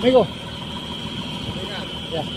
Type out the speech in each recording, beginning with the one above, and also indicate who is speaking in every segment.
Speaker 1: Amigo. Yeah.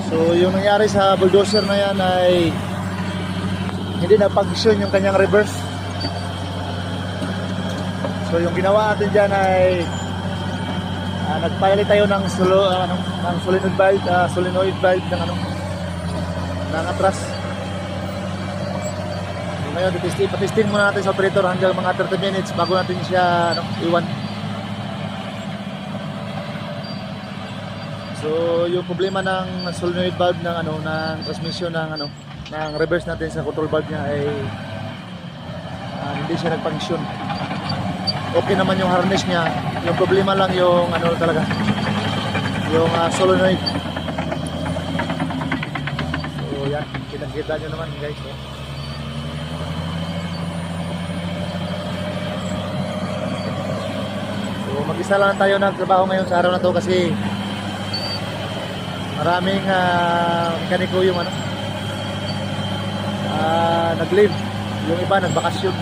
Speaker 1: So yung nangyari sa bulldozer na yan ay hindi na-function yung kanyang reverse. So yung ginawa natin dyan ay nagpalit tayo ng solenoid valve ng ng atras. So ngayon patesting muna natin sa operator hanggang mga 30 minutes bago natin siya iwan. So yung problema ng solenoid valve ng ng transmission ng ng reverse natin sa control valve niya ay hindi siya nag-function. Okay naman yung harness niya. Yung problema lang yung talaga yung solenoid. So yan, kita nyo naman guys. So mag-isa lang tayo nagtrabaho ngayon sa araw na to kasi maraming mekaniko yung nag-leave, yung iba nagbakasyon.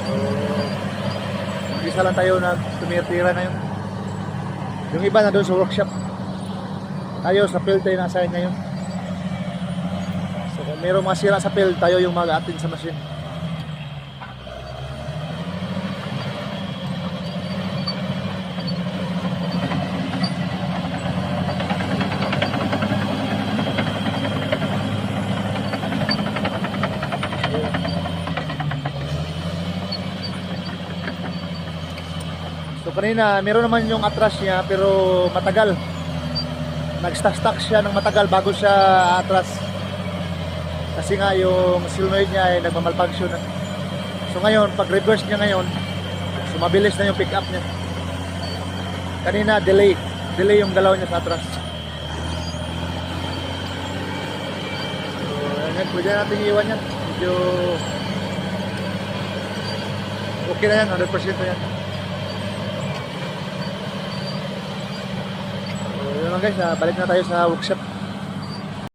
Speaker 1: So isa lang tayo tumitira na yun. Yung iba na doon sa workshop, tayo sa field tayo na-assign ngayon. So kung mayroong masira sa field, tayo yung mag-attend sa machine. So kanina, meron naman yung atras niya pero matagal. Nag-stuck siya ng matagal bago siya atras. Kasi nga yung solenoid niya ay nagmamalfunction na. So ngayon, pag reverse niya ngayon, so mabilis na yung pick up niya. Kanina, delay yung galaw niya sa atras. So yan, pwede natin iiwan yan. Medyo okay na yan, 100% na yan. Yun lang guys, balik na tayo sa workshop.